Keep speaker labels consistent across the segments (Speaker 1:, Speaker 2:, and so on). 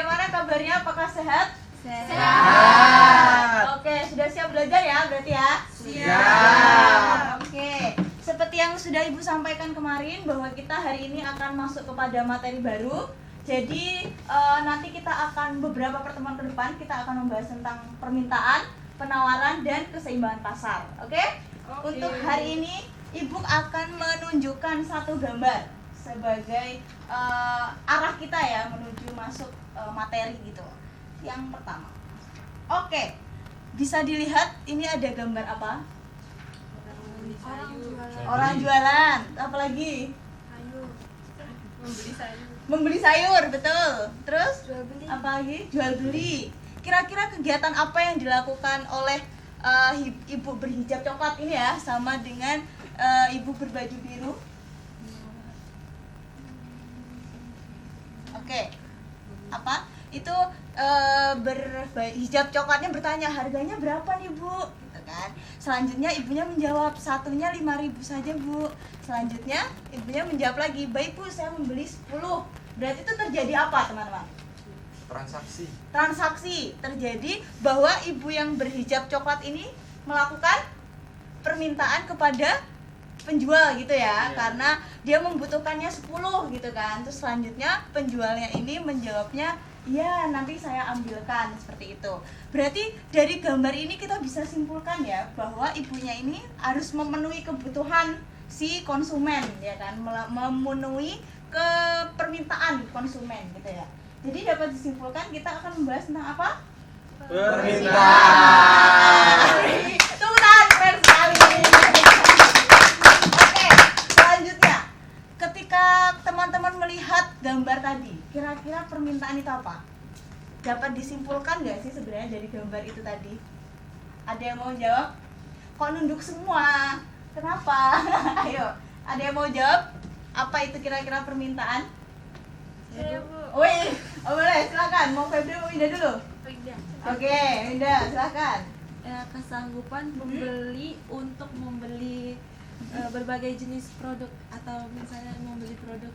Speaker 1: bagaimana kabarnya? Apakah sehat?
Speaker 2: Sehat.
Speaker 1: Oke, sudah siap belajar ya berarti ya?
Speaker 2: Siap.
Speaker 1: Oke, seperti yang sudah Ibu sampaikan kemarin bahwa kita hari ini akan masuk kepada materi baru. Jadi nanti kita akan beberapa pertemuan ke depan kita akan membahas tentang permintaan, penawaran, dan keseimbangan pasar. Oke? Untuk hari ini Ibu akan menunjukkan satu gambar sebagai arah kita ya menuju masuk materi gitu. Yang pertama. Oke. Bisa dilihat ini ada gambar apa? Orang jualan. Apalagi? Membeli sayur, betul. Terus apa lagi? Jual beli. Kira-kira kegiatan apa yang dilakukan oleh ibu berhijab coklat ini ya, sama dengan ibu berbaju biru? Oke. Apa? Itu berhijab coklatnya bertanya, harganya berapa nih Bu? Gitu kan. Selanjutnya ibunya menjawab, satunya 5.000 saja Bu. Selanjutnya ibunya menjawab lagi, baik Bu, saya membeli 10. Berarti itu terjadi apa teman-teman? Transaksi terjadi bahwa ibu yang berhijab coklat ini melakukan permintaan kepada penjual gitu ya, karena dia membutuhkannya 10 gitu kan. Terus selanjutnya penjualnya ini menjawabnya, iya nanti saya ambilkan, seperti itu. Berarti dari gambar ini kita bisa simpulkan ya bahwa ibunya ini harus memenuhi kebutuhan si konsumen ya kan, memenuhi ke permintaan konsumen gitu ya. Jadi dapat disimpulkan kita akan membahas tentang apa?
Speaker 2: Permintaan.
Speaker 1: Tepuk tangan, keren sekali. Oke, selanjutnya ketika teman-teman melihat gambar tadi, kira-kira permintaan itu apa? Dapat disimpulkan nggak sih sebenarnya dari gambar itu tadi? Ada yang mau jawab? Kok nunduk semua? Kenapa? Ayo, ada yang mau jawab? Apa itu kira-kira permintaan?
Speaker 3: Saya Bu.
Speaker 1: Wih, boleh, silakan. Mau Febri mau Winda dulu? Oke, Winda, silakan.
Speaker 3: Kesanggupan pembeli untuk membeli berbagai jenis produk atau misalnya membeli produk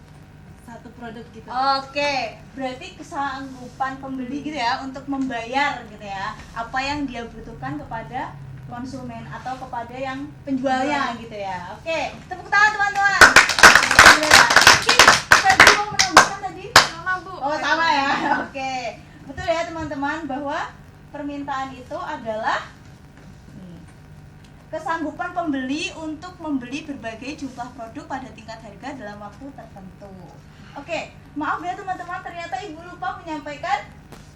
Speaker 3: satu produk gitu.
Speaker 1: Oke, berarti kesanggupan pembeli gitu ya untuk membayar gitu ya apa yang dia butuhkan kepada konsumen atau kepada yang penjualnya gitu ya. Oke, tepuk tangan teman-teman. Mungkin Febri mau menambahkan tadi?
Speaker 3: Sama Bu.
Speaker 1: Oh sama ya. Oke, betul ya teman-teman bahwa permintaan itu adalah kesanggupan pembeli untuk membeli berbagai jumlah produk pada tingkat harga dalam waktu tertentu. Oke, maaf ya teman-teman, ternyata Ibu lupa menyampaikan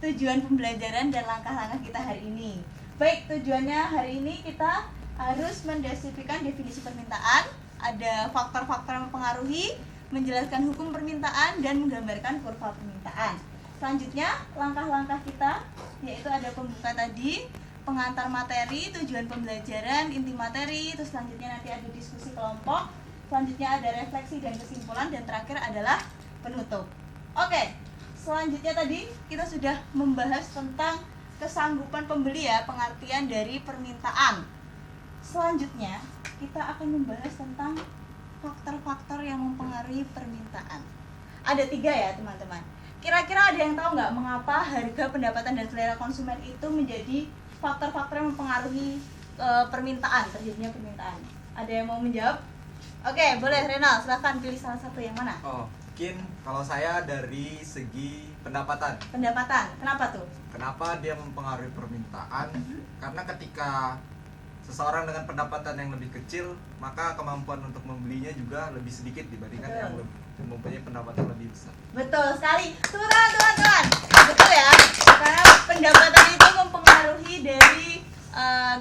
Speaker 1: tujuan pembelajaran dan langkah-langkah kita hari ini. Baik, tujuannya hari ini kita harus mendeskripsikan definisi permintaan, ada faktor-faktor yang mempengaruhi, menjelaskan hukum permintaan, dan menggambarkan kurva permintaan. Selanjutnya, langkah-langkah kita yaitu ada pembuka tadi, pengantar materi, tujuan pembelajaran, inti materi, terus selanjutnya nanti ada diskusi kelompok, selanjutnya ada refleksi dan kesimpulan, dan terakhir adalah penutup. Oke, selanjutnya tadi kita sudah membahas tentang kesanggupan pembeli ya, pengertian dari permintaan. Selanjutnya kita akan membahas tentang faktor-faktor yang mempengaruhi permintaan. Ada 3 ya teman-teman. Kira-kira ada yang tahu nggak mengapa harga, pendapatan, dan selera konsumen itu menjadi faktor-faktor yang mempengaruhi permintaan, terjadinya permintaan? Ada yang mau menjawab? Oke, boleh Renal, silahkan pilih salah satu yang mana?
Speaker 2: Mungkin kalau saya dari segi pendapatan.
Speaker 1: Pendapatan, kenapa tuh?
Speaker 2: Kenapa dia mempengaruhi permintaan? Karena ketika seseorang dengan pendapatan yang lebih kecil, maka kemampuan untuk membelinya juga lebih sedikit dibandingkan yang mempunyai pendapatan lebih besar.
Speaker 1: Betul sekali. Tepuk tangan teman-teman. Betul ya. Karena pendapatan itu mempengaruhi dari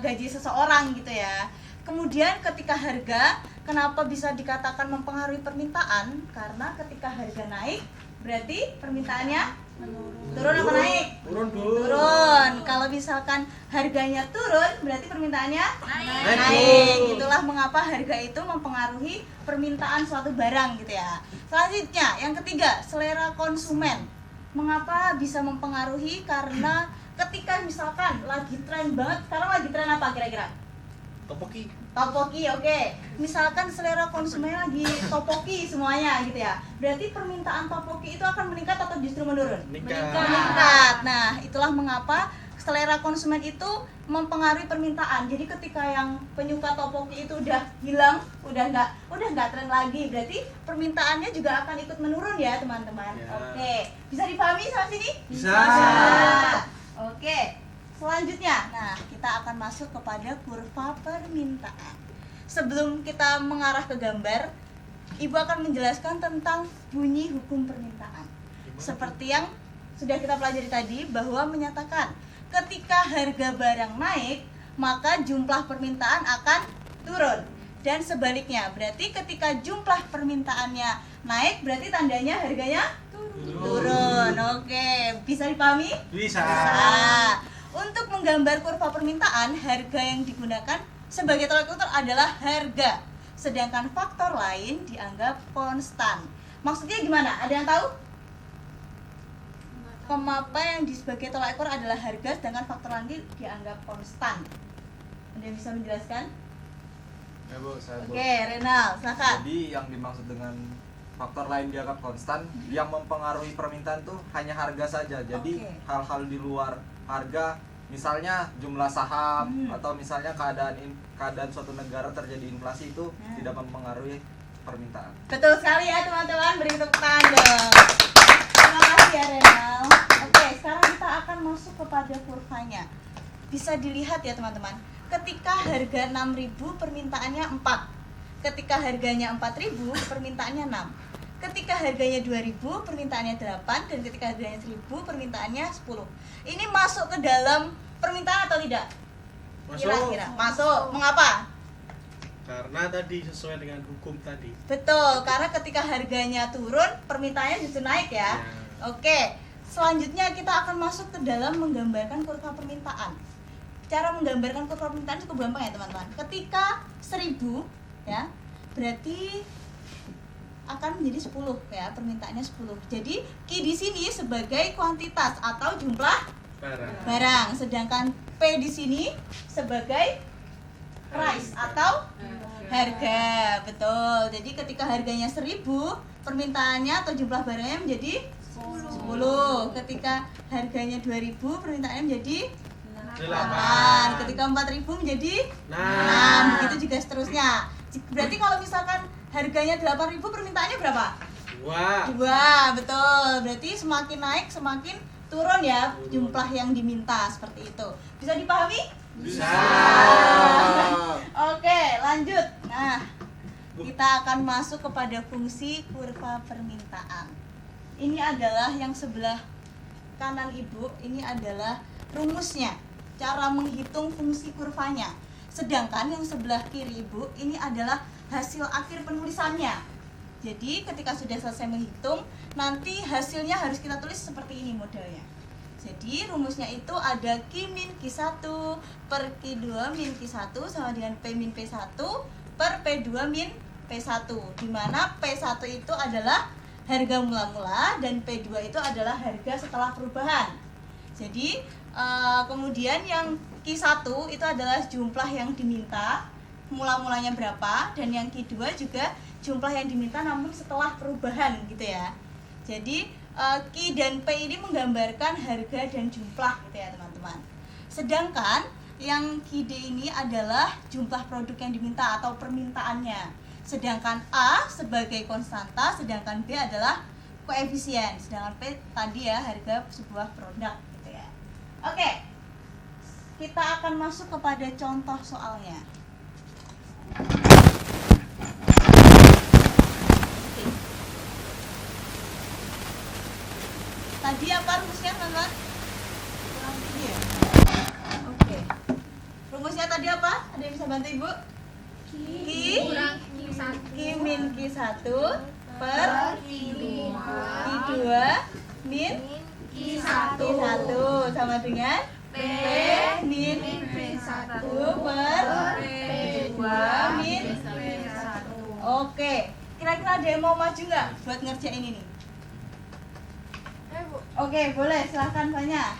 Speaker 1: gaji seseorang gitu ya. Kemudian ketika harga, kenapa bisa dikatakan mempengaruhi permintaan? Karena ketika harga naik, berarti permintaannya turun apa naik?
Speaker 2: Turun, Bu.
Speaker 1: Turun. Kalau misalkan harganya turun, berarti permintaannya
Speaker 2: Naik.
Speaker 1: Itulah mengapa harga itu mempengaruhi permintaan suatu barang gitu ya. Selanjutnya, yang ketiga, selera konsumen. Mengapa bisa mempengaruhi? Karena ketika misalkan lagi tren banget, sekarang lagi tren apa kira-kira?
Speaker 2: Topoki.
Speaker 1: Topoki, oke. Misalkan selera konsumennya lagi topoki semuanya gitu ya. Berarti permintaan topoki itu akan meningkat atau justru menurun? Meningkat. Nah, itulah mengapa selera konsumen itu mempengaruhi permintaan. Jadi ketika yang penyuka topoki itu udah hilang, udah nggak tren lagi, berarti permintaannya juga akan ikut menurun ya, teman-teman.
Speaker 4: Ya.
Speaker 1: Oke. Bisa dipahami sampai sini?
Speaker 4: Bisa.
Speaker 1: Oke. Selanjutnya, nah kita akan masuk kepada kurva permintaan. Sebelum kita mengarah ke gambar, Ibu akan menjelaskan tentang bunyi hukum permintaan. Seperti yang sudah kita pelajari tadi, bahwa menyatakan ketika harga barang naik, maka jumlah permintaan akan turun. Dan sebaliknya, berarti ketika jumlah permintaannya naik, berarti tandanya harganya turun. Oke, bisa dipahami?
Speaker 4: Bisa.
Speaker 1: Untuk menggambar kurva permintaan, harga yang digunakan sebagai tolak ukur adalah harga. Sedangkan faktor lain dianggap konstan. Maksudnya gimana? Ada yang tahu? Kenapa yang sebagai tolak ukur adalah harga, sedangkan faktor lain dianggap konstan? Ada yang bisa menjelaskan?
Speaker 2: Ya Bu, saya Bu.
Speaker 1: Oke, Renal, silakan.
Speaker 2: Jadi yang dimaksud dengan faktor lain dianggap konstan, yang mempengaruhi permintaan tuh hanya harga saja. Jadi
Speaker 1: Oke.
Speaker 2: hal-hal di luar harga, misalnya jumlah saham atau misalnya keadaan suatu negara terjadi inflasi itu tidak mempengaruhi permintaan.
Speaker 1: Betul sekali ya teman-teman, beri tepuk tangan dong. Terima kasih ya Renal. Oke, sekarang kita akan masuk kepada kurvanya. Bisa dilihat ya teman-teman, ketika harga 6.000 permintaannya 4. Ketika harganya 4.000 permintaannya 6. Ketika harganya 2.000 permintaannya 8, dan ketika harganya 1.000 permintaannya 10. Ini masuk ke dalam permintaan atau tidak?
Speaker 4: Masuk.
Speaker 1: Kira-kira masuk. Mengapa?
Speaker 4: Karena tadi sesuai dengan hukum tadi.
Speaker 1: Betul, karena ketika harganya turun, permintaannya justru naik ya. Oke, selanjutnya kita akan masuk ke dalam menggambarkan kurva permintaan. Cara menggambarkan kurva permintaan cukup gampang ya teman-teman. Ketika 1.000 ya, berarti akan menjadi 10 ya, permintaannya 10. Jadi Q di sini sebagai kuantitas atau jumlah barang, sedangkan P di sini sebagai price atau harga. Betul. Jadi ketika harganya 1.000, permintaannya atau jumlah barangnya menjadi 10. Ketika harganya 2.000, permintaannya menjadi 8. Ketika 4.000 menjadi 6. Begitu juga seterusnya. Berarti kalau misalkan harganya 8.000, permintaannya berapa? 2. Betul. Berarti semakin naik semakin turun ya jumlah yang diminta, seperti itu. Bisa dipahami?
Speaker 4: Bisa.
Speaker 1: Oke, lanjut. Nah, kita akan masuk kepada fungsi kurva permintaan. Ini adalah yang sebelah kanan Ibu, ini adalah rumusnya, cara menghitung fungsi kurvanya. Sedangkan yang sebelah kiri Ibu, ini adalah hasil akhir penulisannya. Jadi ketika sudah selesai menghitung, nanti hasilnya harus kita tulis seperti ini modelnya. Jadi rumusnya itu ada Q min Q1 per Q2 min Q1 sama dengan P min P1 per P2 min P1, dimana P1 itu adalah harga mula-mula dan P2 itu adalah harga setelah perubahan. Jadi kemudian yang Q1 itu adalah jumlah yang diminta, mula-mulanya berapa, dan yang Q2 juga jumlah yang diminta namun setelah perubahan gitu ya. Jadi Q dan P ini menggambarkan harga dan jumlah gitu ya teman-teman. Sedangkan yang QD ini adalah jumlah produk yang diminta atau permintaannya. Sedangkan A sebagai konstanta, sedangkan B adalah koefisien. Sedangkan P tadi ya harga sebuah produk gitu ya. Oke. Kita akan masuk kepada contoh soalnya. Tadi apa rumusnya teman-teman? Iya. Oke. Rumusnya tadi apa? Ada yang bisa bantu Ibu? Q min Q1 per Q2 min Q1 sama dengan P min P1 per P2 min P1. Oke. Kira-kira ada yang mau maju nggak buat ngerjain ini? Oke, boleh, silahkan tanya.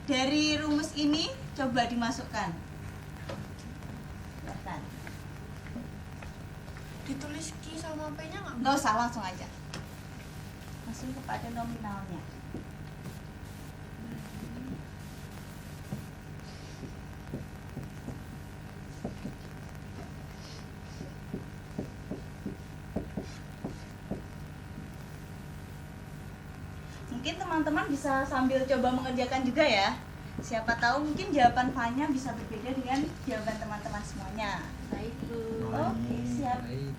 Speaker 1: Dari rumus ini coba dimasukkan. Silahkan.
Speaker 5: Ditulis Q sama P-nya nggak?
Speaker 1: Nggak usah, langsung aja. Langsung kepada nominalnya. Mungkin teman-teman bisa sambil coba mengerjakan juga ya. Siapa tahu mungkin jawaban Fanya bisa berbeda dengan jawaban teman-teman semuanya.
Speaker 3: Baik, Bu.
Speaker 1: Oke, siap.
Speaker 2: Baik.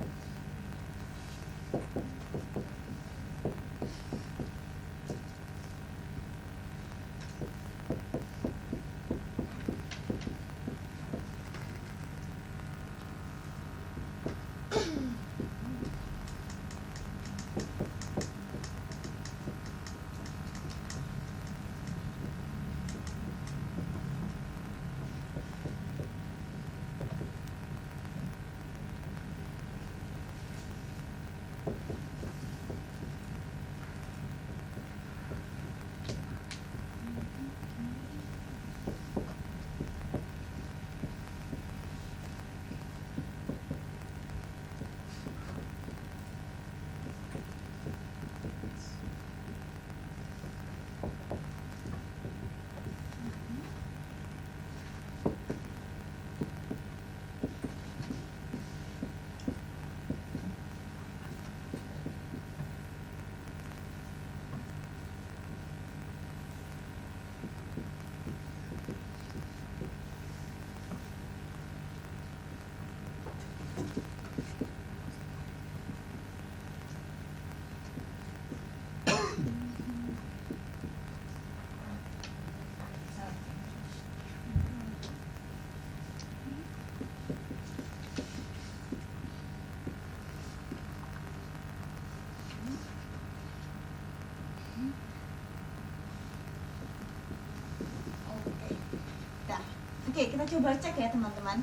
Speaker 1: Oke, kita coba cek ya teman-teman.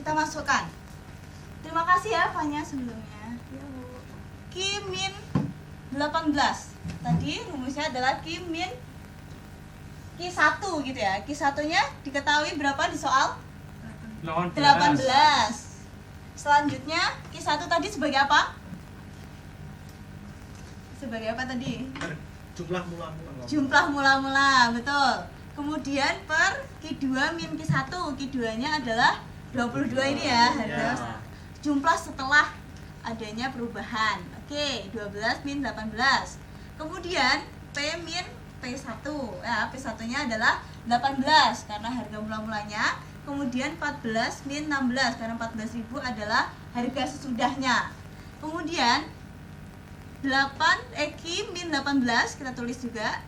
Speaker 1: Kita masukkan. Terima kasih ya Fanya sebelumnya. Q min 18. Tadi rumusnya adalah Q min Q1 gitu ya. Q1-nya diketahui berapa di soal? 18. Selanjutnya Q1 tadi sebagai apa? Sebagai apa tadi?
Speaker 4: Jumlah mula-mula.
Speaker 1: Jumlah mula-mula, betul. Kemudian per Q2 min Q1. Q2-nya adalah 22 ini ya. Harga jumlah setelah adanya perubahan. Oke, 12 min 18. Kemudian P min P1. Ya, P1-nya adalah 18 karena harga mula-mulanya. Kemudian 14 min 16 karena 14.000 adalah harga sesudahnya. Kemudian Q min 18 kita tulis juga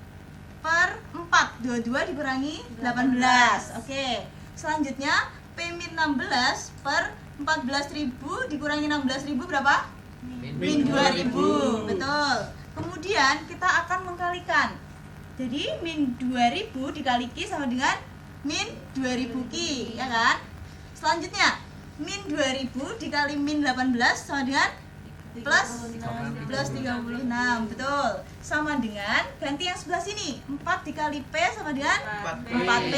Speaker 1: per 4, 22 dikurangi 18. Oke. Selanjutnya P min 16 per 14.000 dikurangi 16.000 berapa? Min 2.000. Betul. Kemudian kita akan mengkalikan. Jadi min 2.000 dikali Q sama dengan min 2.000 Q, ya kan? Selanjutnya min 2.000 dikali min 18 sama dengan plus 36, betul. Sama dengan ganti yang sebelah sini. 4 dikali P sama dengan 4P.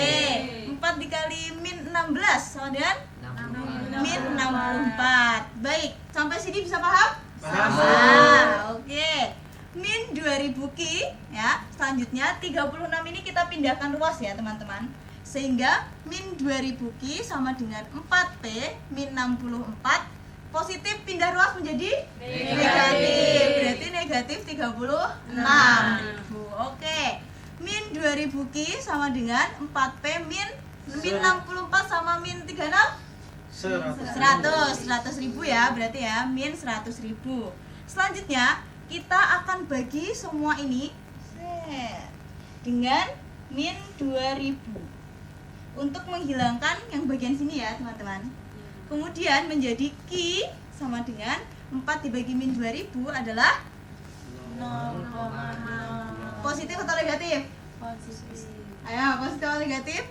Speaker 1: 4 dikali min 16 sama dengan min 64. Baik, sampai sini bisa paham?
Speaker 4: Paham.
Speaker 1: Oke. Min 2000 Q ya. Selanjutnya 36 ini kita pindahkan ruas ya, teman-teman. Sehingga min 2000 Q sama dengan 4P min 64. Positif pindah ruas menjadi negatif. Berarti negatif 36.000. Oke. Min 2000 Q sama dengan 4P min 64 sama min 36 100.000 ya, berarti ya min 100.000. Selanjutnya kita akan bagi semua ini dengan min 2000 untuk menghilangkan yang bagian sini ya teman-teman. Kemudian menjadi Q sama dengan 4 dibagi min 2000 adalah
Speaker 3: 0,0.
Speaker 1: positif atau negatif?
Speaker 3: Positif.
Speaker 1: Ayo, positif atau negatif?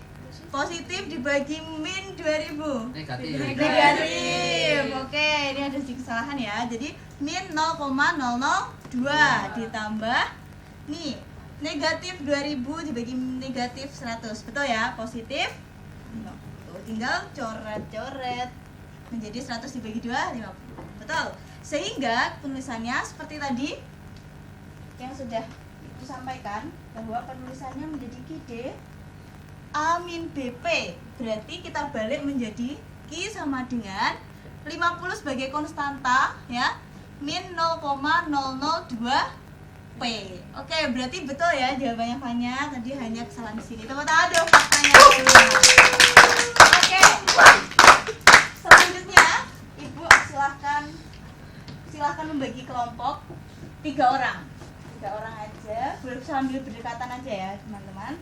Speaker 1: Positif dibagi min 2000
Speaker 6: Negatif.
Speaker 1: negatif. Oke, ini ada sedikit kesalahan ya. Jadi min 0,002 ditambah nih negatif 2000 dibagi negatif 100. Betul ya? Positif. Tuh, tinggal coret-coret. menjadi 100 dibagi 2, 50. Betul. Sehingga penulisannya seperti tadi yang sudah Ibu sampaikan, bahwa penulisannya menjadi QD A min BP. Berarti kita balik menjadi Q sama dengan 50 sebagai konstanta ya, min 0,002 P. Oke, berarti betul ya jawabannya Fanya. Tadi hanya kesalahan di sini. Tepuk tangan dong faktanya. Oke. Selanjutnya, Ibu silahkan membagi kelompok 3 orang. 3 orang aja, boleh sambil berdekatan aja ya teman-teman.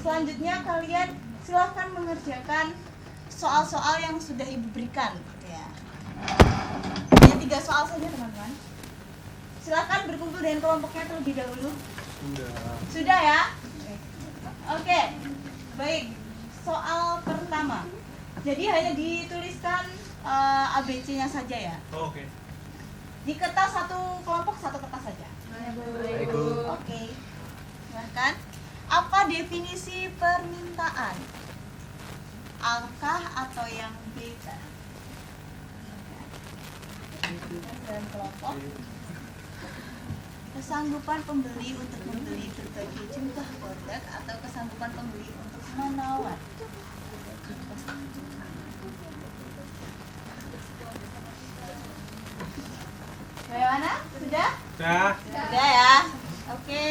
Speaker 1: Selanjutnya kalian silahkan mengerjakan soal-soal yang sudah Ibu berikan ya. Hanya 3 soal saja teman-teman. Silahkan berkumpul dengan kelompoknya terlebih dahulu. Sudah ya? Oke. Baik. Soal pertama. Jadi hanya dituliskan ABC-nya saja ya.
Speaker 4: Oke.
Speaker 1: Di kertas satu kelompok satu kertas saja.
Speaker 2: Baik, Bu.
Speaker 1: Oke. Silahkan. Apa definisi permintaan? Angka atau yang beta? Dalam kelompok. Kesanggupan pembeli untuk membeli berbagai jumlah produk atau kesanggupan pembeli untuk menawar. Bagaimana? Sudah?
Speaker 4: Dah.
Speaker 1: Sudah ya. Oke.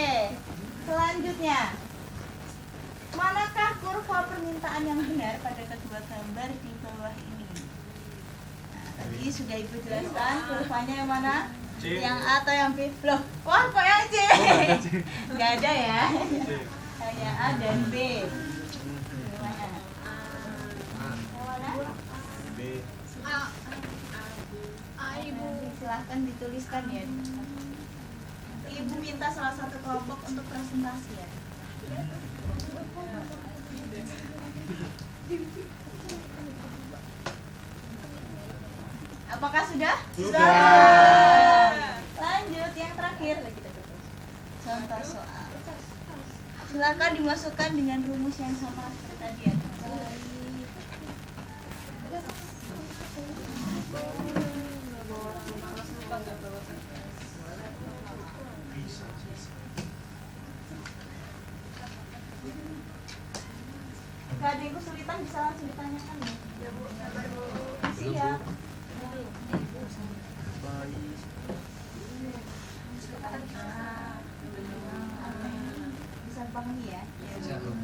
Speaker 1: Selanjutnya, manakah kurva permintaan yang benar pada kedua gambar di bawah ini? Nah, tadi sudah Ibu jelaskan kurvanya yang mana?
Speaker 4: C.
Speaker 1: Yang A atau yang B? Loh, wah kok yang C? Nggak ada ya. Hanya A dan B. Gimana? Yang mana?
Speaker 2: B.
Speaker 5: Ibu.
Speaker 1: Silahkan dituliskan ya. Ibu minta salah satu kelompok untuk presentasi ya. Apakah sudah?
Speaker 4: Sudah.
Speaker 1: Lanjut yang terakhir. Contoh soal. Silakan dimasukkan dengan rumus yang sama seperti tadi ya. Gak ada yang kesulitan bisa langsung ditanyakan ya. Ya Bu, sabar Bu. Siap. Bisa pahami ya.
Speaker 2: Bisa, Bu.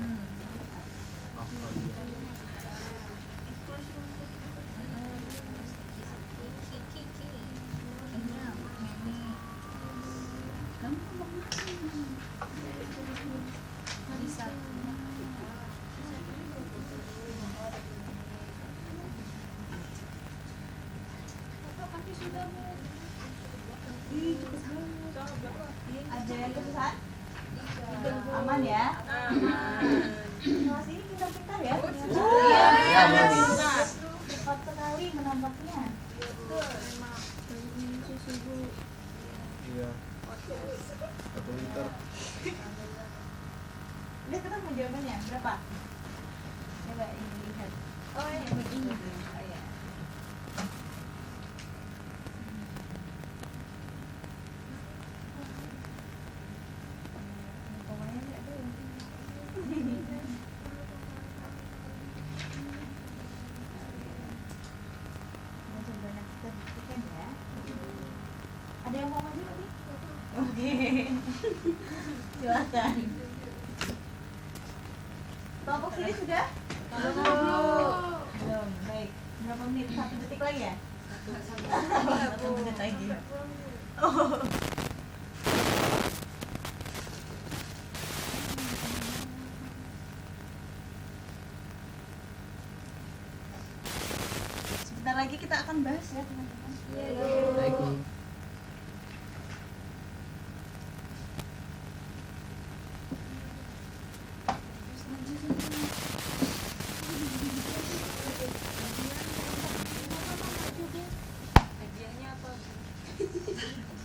Speaker 1: Ada yang kesusahan? Aman ya? Kelas ini pintar-pintar ya?
Speaker 2: Iya, Bu.
Speaker 1: Cepat sekali menampaknya.
Speaker 2: Iya. 1 liter.
Speaker 1: Udah ketemu jawabannya? Berapa? Coba ini lihat. Oh yang begini. Oh ya. Ada yang mau maju lagi? Oke. Silakan. Kelompok sini sudah? Belum. Baik. Berapa menit? 1 detik lagi ya? 1 menit lagi. Oh. Sebentar lagi kita akan bahas ya teman-teman.
Speaker 2: Baik, Bu.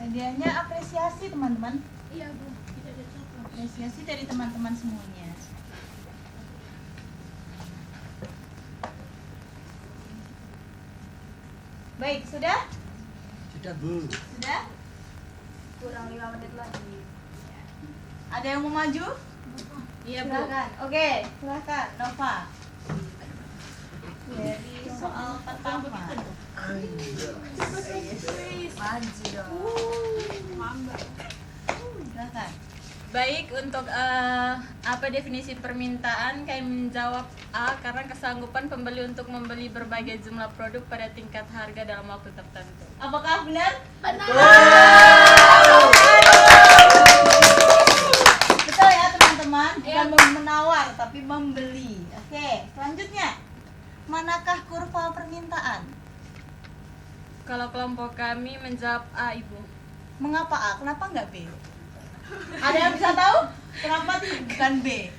Speaker 1: Hadiahnya apresiasi teman-teman.
Speaker 5: Iya Bu, tidak ada coklat.
Speaker 1: Apresiasi dari teman-teman semuanya. Baik, sudah?
Speaker 4: Sudah, Bu.
Speaker 1: Sudah?
Speaker 5: Kurang 5 menit lagi.
Speaker 1: Ada yang mau maju?
Speaker 3: Iya, Bu.
Speaker 1: Silakan. Oke, silakan Nova. Dari soal pertama. Maju dong. Silakan.
Speaker 6: Baik, untuk apa definisi permintaan, kami menjawab A karena kesanggupan pembeli untuk membeli berbagai jumlah produk pada tingkat harga dalam waktu tertentu.
Speaker 1: Apakah benar? Betul ya teman-teman, bukan menawar tapi membeli. Oke, selanjutnya. Manakah kurva permintaan?
Speaker 6: Kalau kelompok kami menjawab A, Ibu.
Speaker 1: Mengapa A? Kenapa nggak B? Ada yang bisa tahu? Kenapa bukan B?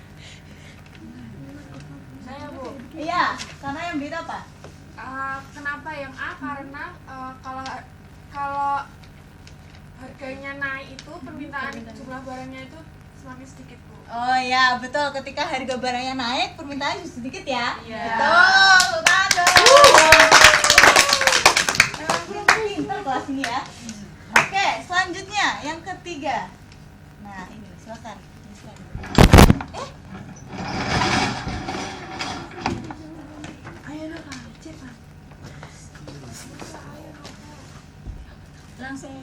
Speaker 5: Saya, Bu.
Speaker 1: Iya, karena yang B itu apa?
Speaker 5: Kenapa yang A? Karena kalau harganya naik itu permintaan jumlah barangnya itu semakin sedikit, Bu.
Speaker 1: Oh ya, betul. Ketika harga barangnya naik, permintaannya justru sedikit ya.
Speaker 6: Iya.
Speaker 1: Betul, tanda. Emang pintar kelas ini ya. Oke, selanjutnya yang ketiga. Nah, ini silakan.
Speaker 3: Ayo dong, cepat.
Speaker 1: Langsung.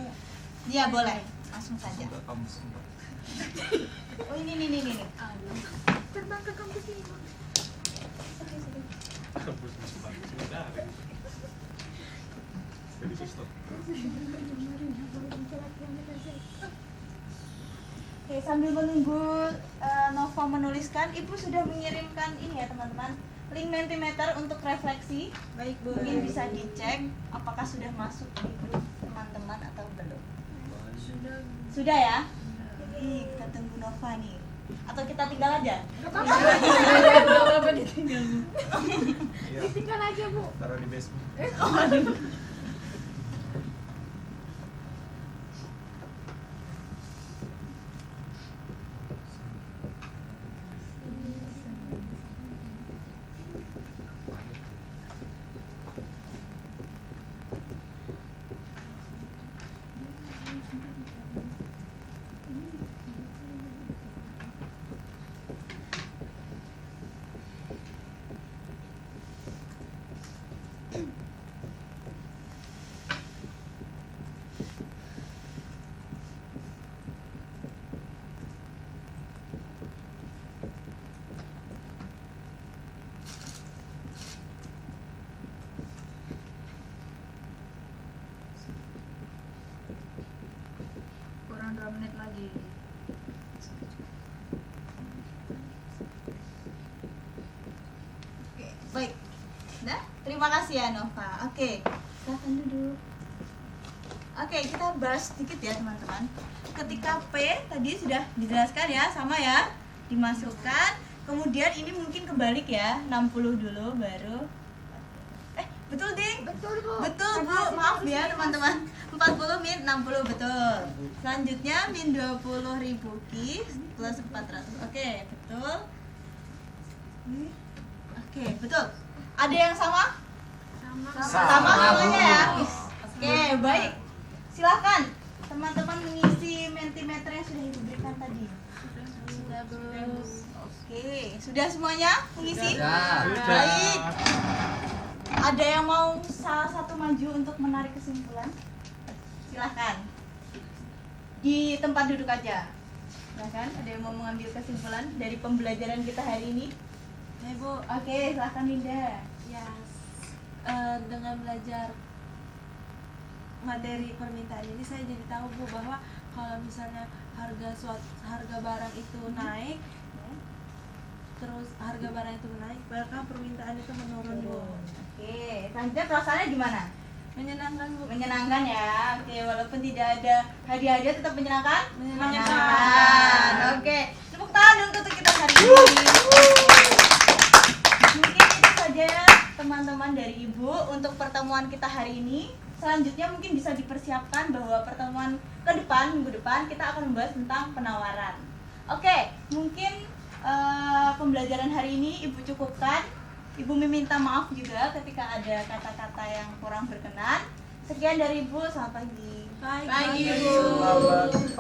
Speaker 1: Iya, boleh. Langsung saja.
Speaker 2: Sudah kamu sempat.
Speaker 1: Oh, ini.
Speaker 5: Terbang ke kampus ini.
Speaker 1: Oke, sambil menunggu Nova menuliskan, Ibu sudah mengirimkan ini ya teman-teman, link Mentimeter untuk refleksi.
Speaker 3: Baik, Bu.
Speaker 1: Mungkin bisa dicek apakah sudah masuk di grup teman-teman atau belum. Sudah ya? Jadi kita tunggu Nova nih. Atau kita tinggal aja?
Speaker 3: Apa ditinggal, Bu?
Speaker 2: Iya,
Speaker 5: Tinggal aja, Bu.
Speaker 2: taruh di basement.
Speaker 5: Kurang 2 menit lagi.
Speaker 1: Oke, baik. Nah, terima kasih ya Nova. Oke, silakan duduk. Oke, kita bahas sedikit ya teman-teman. Ketika P tadi sudah dijelaskan ya, sama ya, dimasukkan. Kemudian ini mungkin kebalik ya, 60 dulu baru. Betul ding?
Speaker 5: Betul, Bu.
Speaker 1: Betul Bu, maaf ya teman-teman. 40 min 60 betul. Selanjutnya min 20.000 ki plus 400. Oke, betul. Oke, betul. Ada yang sama? Sama semuanya ya. Oke, baik. Silakan teman-teman mengisi Mentimeter yang sudah Ibu berikan tadi.
Speaker 3: Sudah, Bu.
Speaker 1: Oke, sudah semuanya mengisi?
Speaker 2: Sudah.
Speaker 1: Baik. Ada yang mau salah satu maju untuk menarik kesimpulan? Silahkan. Di tempat duduk aja. Silahkan, ada yang mau mengambil kesimpulan dari pembelajaran kita hari ini?
Speaker 3: Ya, Bu.
Speaker 1: Oke, silahkan Linda.
Speaker 3: Ya, dengan belajar materi permintaan ini saya jadi tahu, Bu, bahwa kalau misalnya harga barang itu naik, terus harga barang itu naik, maka permintaan itu menurun, Bu.
Speaker 1: Oke, selanjutnya perasaannya gimana?
Speaker 3: Menyenangkan, Bu.
Speaker 1: Menyenangkan ya. Oke, walaupun tidak ada hadiah-hadiah tetap menyenangkan?
Speaker 3: Menyenangkan.
Speaker 1: Oke, tepuk tangan untuk kita hari ini. Mungkin itu saja ya teman-teman dari Ibu untuk pertemuan kita hari ini. Selanjutnya mungkin bisa dipersiapkan bahwa pertemuan ke depan, minggu depan kita akan membahas tentang penawaran. Oke, mungkin pembelajaran hari ini Ibu cukupkan. Ibu minta maaf juga ketika ada kata-kata yang kurang berkenan. Sekian dari Ibu, selamat pagi.
Speaker 3: Baik,
Speaker 6: Pagi,
Speaker 3: baik.
Speaker 6: Bu.
Speaker 2: Selamat pagi.